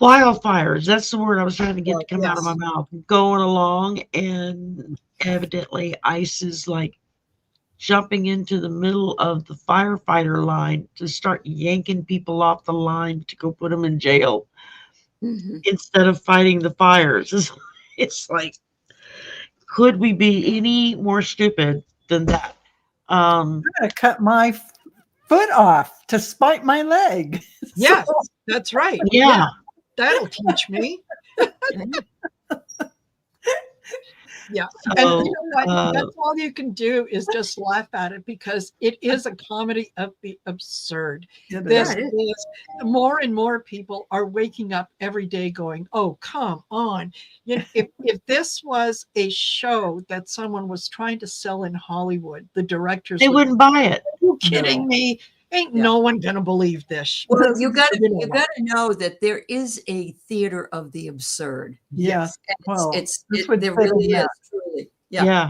Wildfires. That's the word I was trying to get to come out of my mouth. Going along, and evidently ice is like jumping into the middle of the firefighter line to start yanking people off the line to go put them in jail instead of fighting the fires. It's like, could we be any more stupid than that? I'm gonna cut my foot off to spite my leg. Yes, that's right. Yeah. That'll teach me. Yeah. So, and you know what? That's all you can do is just laugh at it, because it is a comedy of the absurd. This is more and more people are waking up every day going, oh, come on. If this was a show that someone was trying to sell in Hollywood, the directors wouldn't buy it. Are you kidding me? Ain't no one gonna believe this. Well, you got to know that there is a theater of the absurd. Yes. Well, there really is. Truly. Yeah.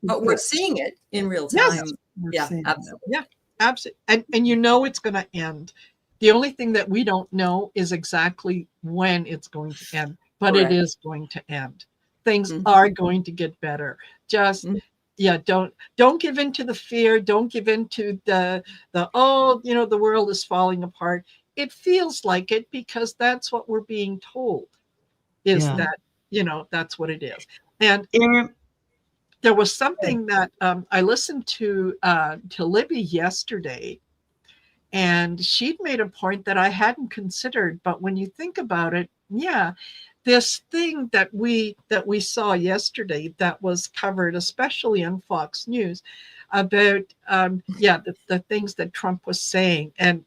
But we're seeing it in real time. Yes. Absolutely. Yeah, absolutely. And it's going to end. The only thing that we don't know is exactly when it's going to end, but it is going to end. Things are going to get better. Just don't give in to the fear. Don't give in to the world is falling apart. It feels like it because that's what we're being told, is that, that's what it is. And there was something that I listened to Libby yesterday, and she'd made a point that I hadn't considered. But when you think about it, this thing that we saw yesterday that was covered, especially on Fox News, about the things that Trump was saying, and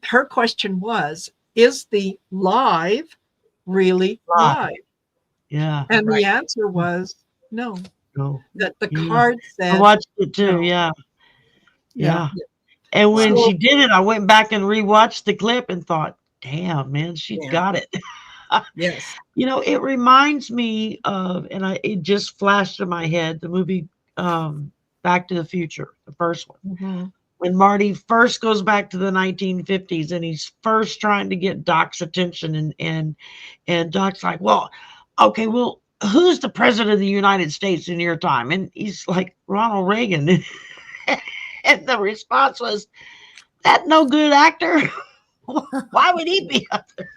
her question was, is the live really live? Yeah. And the answer was no. No. That the card said. I watched it too. No. Yeah. Yeah. And when she did it, I went back and rewatched the clip and thought, damn, man, she got it. Yes. You know, it reminds me of, and it just flashed in my head, the movie Back to the Future, the first one. Mm-hmm. When Marty first goes back to the 1950s and he's first trying to get Doc's attention, and Doc's like, well, okay, well, who's the president of the United States in your time? And he's like, Ronald Reagan. And the response was, that no good actor? Why would he be up there?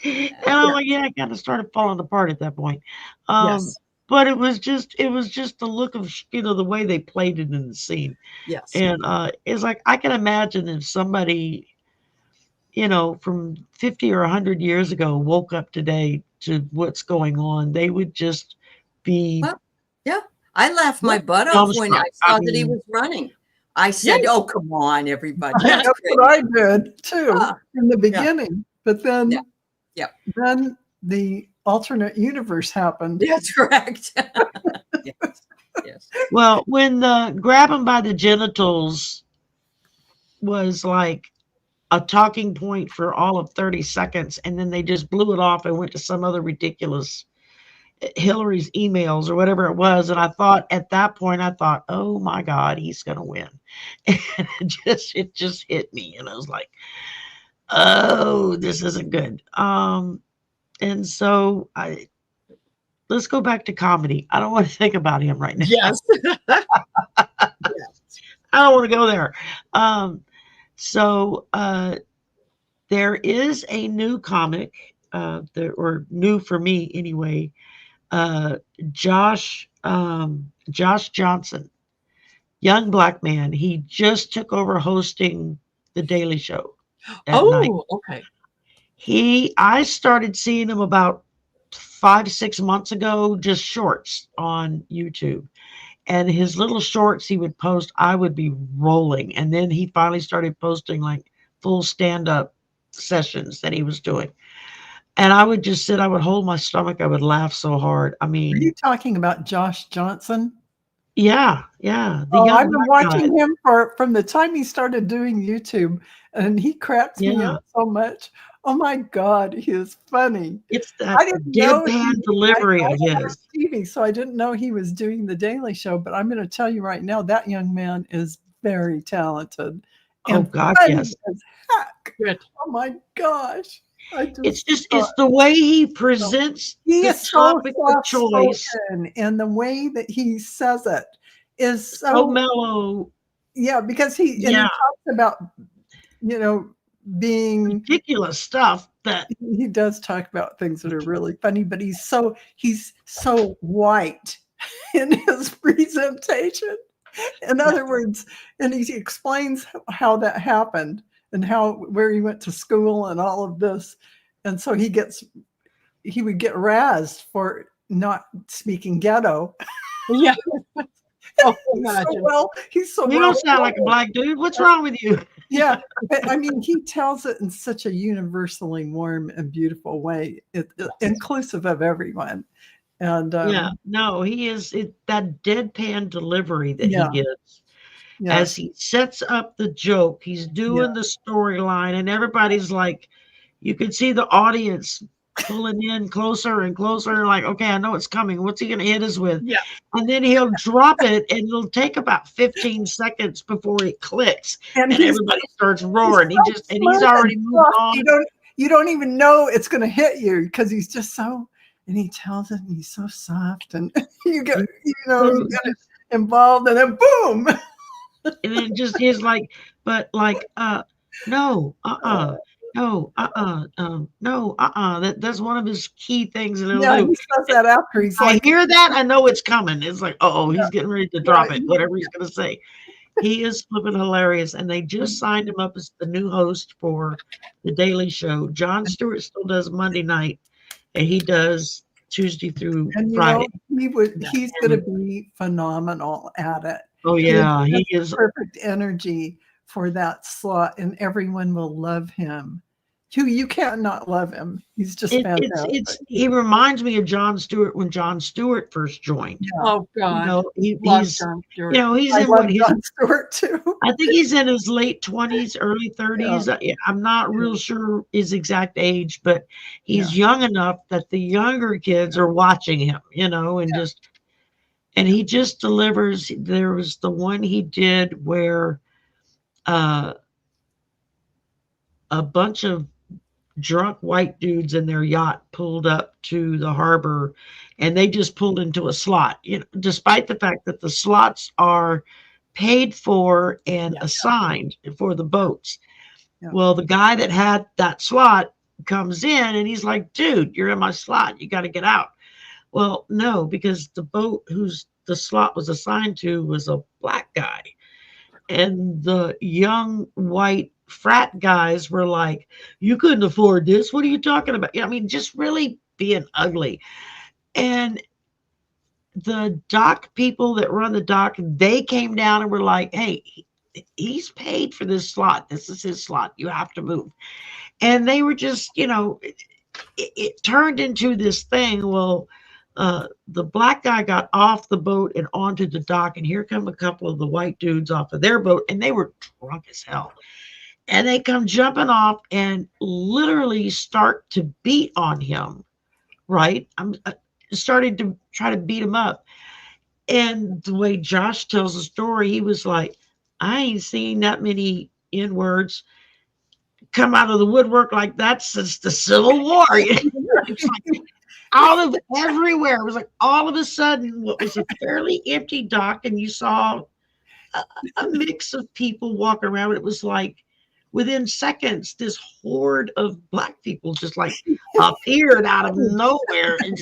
And I'm like, I kind of started falling apart at that point. Yes. But it was just the look of, the way they played it in the scene. Yes. And it's like, I can imagine if somebody, from 50 or 100 years ago woke up today to what's going on, they would just be. Well, yeah. I laughed my butt off when I saw that he was running. I said, oh, come on, everybody. That's what I did too in the beginning. But then, then the alternate universe happened. That's correct. Yes. Well, when the grab him by the genitals was like a talking point for all of 30 seconds, and then they just blew it off and went to some other ridiculous Hillary's emails or whatever it was. And I thought at that point, oh my God, he's going to win. And it just hit me. And I was like, oh, this isn't good. And so let's go back to comedy. I don't want to think about him right now. Yes. I don't want to go there. So there is a new comic, or new for me anyway. Josh Johnson, young black man. He just took over hosting The Daily Show at night. Okay. I started seeing him about 5-6 months ago, just shorts on YouTube. And his little shorts he would post, I would be rolling. And then he finally started posting like full stand-up sessions that he was doing. And I would just I would hold my stomach. I would laugh so hard. I mean, are you talking about Josh Johnson? Yeah. I've been watching him from the time he started doing YouTube, and he cracks me up so much. Oh my God, he is funny. It's that deadpan delivery of his. TV, so I didn't know he was doing The Daily Show, but I'm going to tell you right now, that young man is very talented. Oh God, yes. Heck. Oh my gosh. It's the way he presents he the is so topic of choice, and the way that he says it is so mellow. Yeah, because he talks about being ridiculous stuff that he does talk about things that are really funny, but he's so white in his presentation. In other words, and he explains how that happened and where he went to school and all of this. And so he would get razzed for not speaking ghetto. Yeah. You don't sound like a black dude. What's wrong with you? Yeah. But, I mean, he tells it in such a universally warm and beautiful way, inclusive of everyone. And he is that deadpan delivery that he gives. As he sets up the joke, he's doing the storyline, and everybody's like, you can see the audience pulling in closer and closer, like, okay, I know it's coming. What's he going to hit us with? Yeah. And then he'll drop it, and it'll take about 15 seconds before it clicks, and everybody starts roaring. He's already moved on. You don't even know it's going to hit you because he's just so, and he tells it, and he's so soft, and you get involved, and then boom. And then just he's like, but like, no, that's one of his key things that he'll do. He says that after he's I hear that, I know it's coming. It's like, he's getting ready to drop it, whatever he's gonna say. He is flipping hilarious, and they just signed him up as the new host for The Daily Show. Jon Stewart still does Monday night, and he does Tuesday through Friday. He's gonna be phenomenal at it. Oh yeah, he is perfect energy for that slot, and everyone will love him. you can't not love him. He's just fantastic. He reminds me of Jon Stewart when Jon Stewart first joined. Yeah. Oh God, he's Jon Stewart. He's I in love Jon Stewart too. I think he's in his late 20s, early 30s. Yeah. I'm not real sure his exact age, but he's young enough that the younger kids are watching him, and he just delivers. There was the one he did where a bunch of drunk white dudes in their yacht pulled up to the harbor, and they just pulled into a slot, despite the fact that the slots are paid for and assigned for the boats. Yeah. Well, the guy that had that slot comes in and he's like, dude, you're in my slot. You got to get out. Well, no, because the boat whose the slot was assigned to was a black guy. And the young white frat guys were like, you couldn't afford this. What are you talking about? I mean, just really being ugly. And the dock people that run the dock, they came down and were like, hey, he's paid for this slot. This is his slot. You have to move. And they were just, it turned into this thing. Well, the black guy got off the boat and onto the dock, and here come a couple of the white dudes off of their boat, and they were drunk as hell. And they come jumping off and literally start to beat on him, right? I'm started to try to beat him up. And the way Josh tells the story, he was like, I ain't seen that many N-words come out of the woodwork like that since the Civil War. It's like out of everywhere. It was like all of a sudden what was a fairly empty dock, and you saw a mix of people walk around. It was like within seconds, this horde of black people just like appeared out of nowhere and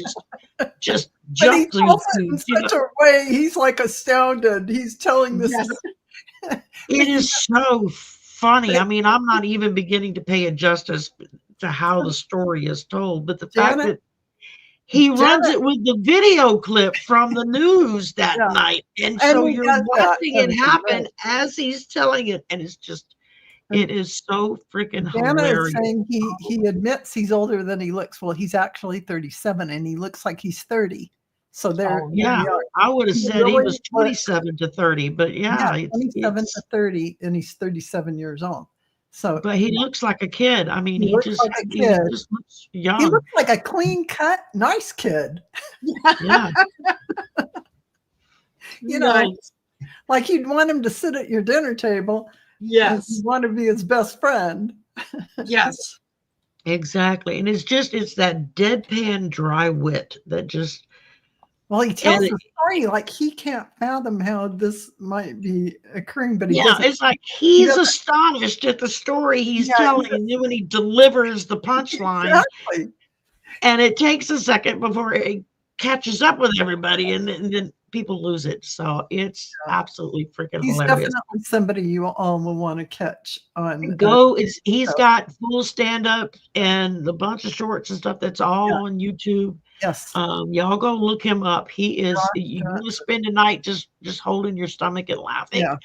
just jumped. But he tells it in such a way, he's like astounded. He's telling this. Yes. It is so funny. I mean, I'm not even beginning to pay it justice to how the story is told, but the fact that he runs it with the video clip from the news that night. And so you're watching it happen as he's telling it. And it's just, it is so freaking hilarious. Is saying he admits he's older than he looks. Well, he's actually 37 and he looks like he's 30. So there, I would have said he was 27 to 30, but 27 to 30, and he's 37 years old. So, but he looks like a kid. I mean, he just looks young. He looks like a clean cut, nice kid. Yeah. Like you'd want him to sit at your dinner table. Yes. You want to be his best friend. Yes. Exactly. And it's that deadpan dry wit that just. Well, he tells the story like he can't fathom how this might be occurring, but it's like he's astonished at the story he's telling, and then when he delivers the punchline, and it takes a second before it catches up with everybody, and then people lose it. So it's absolutely freaking hilarious. Definitely somebody you all will want to catch on. He's got full stand up and a bunch of shorts and stuff that's all on YouTube. Yes. Y'all go look him up. He is. You want to spend a night just holding your stomach and laughing. Yeah.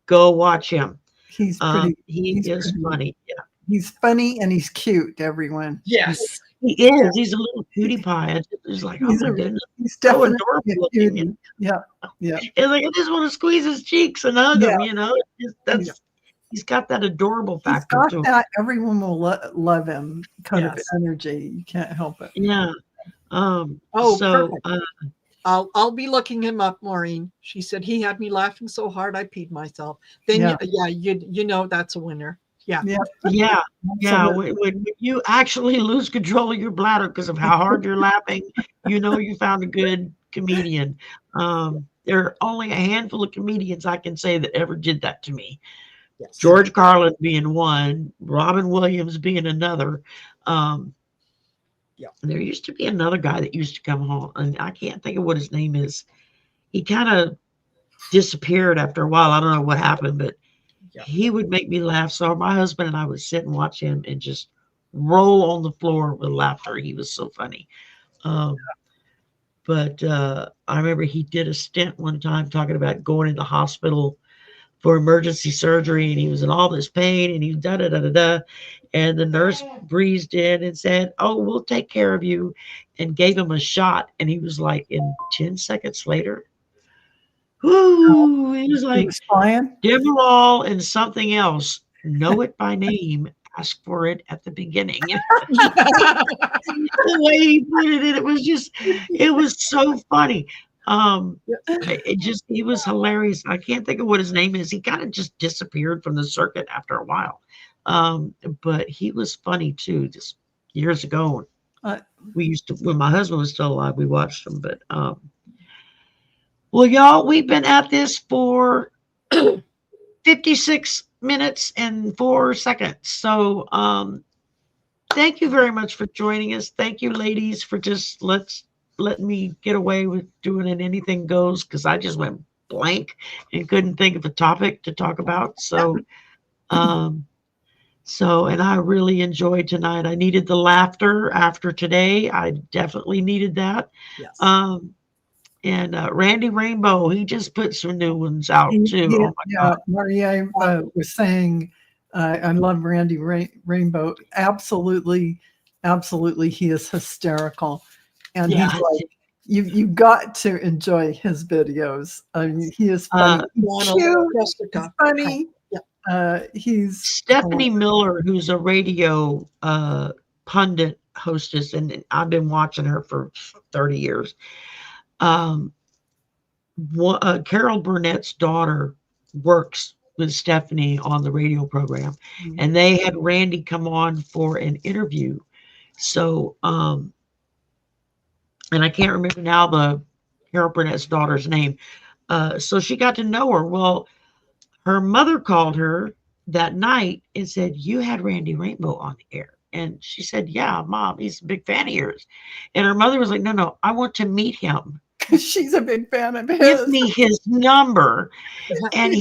Go watch him. He's pretty. He is funny. Yeah. He's funny and he's cute. Everyone. Yes. He is. He's a little cutie pie. It's like, oh my goodness. He's definitely so adorable looking. Yeah. Yeah. It's like I just want to squeeze his cheeks and hug him. He's got that adorable factor to him. Everyone will love him kind of energy. You can't help it. Yeah. Perfect. I'll be looking him up, Maureen. She said he had me laughing so hard I peed myself. Then you know that's a winner. Yeah. When you actually lose control of your bladder because of how hard you're laughing, you found a good comedian. There are only a handful of comedians I can say that ever did that to me. Yes. George Carlin being one, Robin Williams being another. There used to be another guy that used to come home, and I can't think of what his name is. He kind of disappeared after a while. I don't know what happened, but he would make me laugh. So my husband and I would sit and watch him and just roll on the floor with laughter. He was so funny. But I remember he did a stint one time talking about going in the hospital for emergency surgery, and he was in all this pain, and he da da da da da. And the nurse breezed in and said, "Oh, we'll take care of you," and gave him a shot. And he was like, in 10 seconds later, whoo, he was like, flying. Demerol and something else. Know it by name. Ask for it at the beginning. The way he put it was so funny. He was hilarious. I can't think of what his name is. He kind of just disappeared from the circuit after a while. But he was funny too, just years ago. We used to, when my husband was still alive, we watched him. But well, y'all, we've been at this for 56 minutes and 4 seconds. So thank you very much for joining us. Thank you, ladies, for just letting me get away with doing an anything goes, because I just went blank and couldn't think of a topic to talk about. So and I really enjoyed tonight. I needed the laughter after today. I definitely needed that. Yes. And Randy Rainbow, he just put some new ones out too. Oh my God. Maria was saying, I love Randy Rainbow. Absolutely, absolutely, he is hysterical, and he's like, you've got to enjoy his videos. I mean, he is funny. He's funny. He's Stephanie Miller, who's a radio pundit hostess, and I've been watching her for 30 years. Carol Burnett's daughter works with Stephanie on the radio program, and they had Randy come on for an interview. So, and I can't remember now the Carol Burnett's daughter's name. So she got to know her. Well, her mother called her that night and said, "You had Randy Rainbow on the air." And she said, "Yeah, Mom, he's a big fan of yours." And her mother was like, "No, I want to meet him. She's a big fan of his. Give me his number." And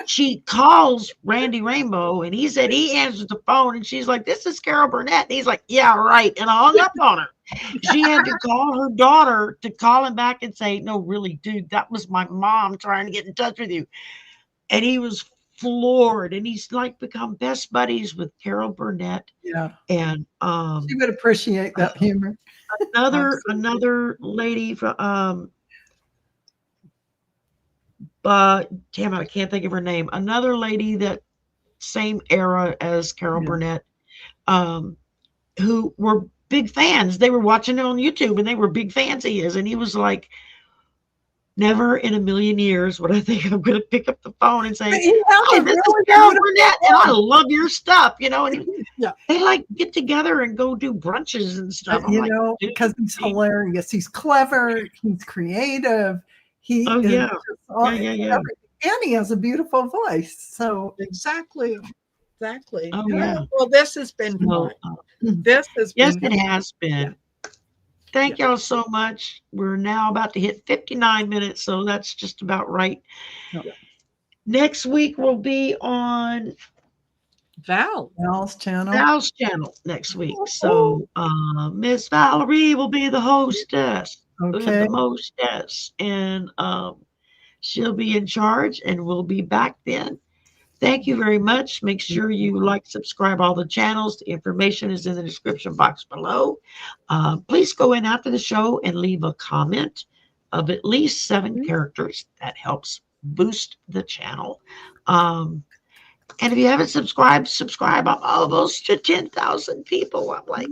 she calls Randy Rainbow, and he said he answers the phone, and she's like, "This is Carol Burnett." And he's like, "Yeah, right." And I hung up on her. She had to call her daughter to call him back and say, "No, really, dude, that was my mom trying to get in touch with you." And he was floored, and he's like become best buddies with Carol Burnett. Yeah. And she would appreciate that humor. Another lady from damn it, I can't think of her name. Another lady that same era as Carol Burnett, who were big fans. They were watching it on YouTube, and they were big fans of his. And he was like, "Never in a million years would I think I'm going to pick up the phone and say, hey, this is Carol Burnett, and I love your stuff," you know. And they like get together and go do brunches and stuff. You know, because he's hilarious. He's clever. He's creative. He and he has a beautiful voice. So exactly. Oh yeah. Well, this has been fun. This has been. Yes, it has been. Thank y'all so much. We're now about to hit 59 minutes, so that's just about right. Next week will be on Val's channel. Val's channel next week. So Miss Valerie will be the hostess. Okay. The mostess. And she'll be in charge, and we'll be back then. Thank you very much. Make sure you like, subscribe all the channels. The information is in the description box below. Please go in after the show and leave a comment of at least 7 characters. That helps boost the channel. And if you haven't subscribed, subscribe. I'm almost to 10,000 people. I'm like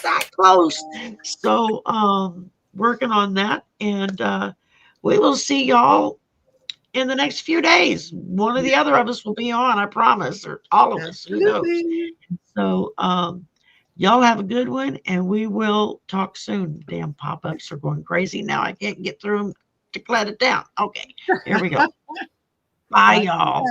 that close. So working on that. And we will see y'all in the next few days. One or the other of us will be on, I promise, or all of us. Who knows? So y'all have a good one, and we will talk soon. Damn pop-ups are going crazy now. I can't get through them to let it down. Okay, here we go. Bye, y'all.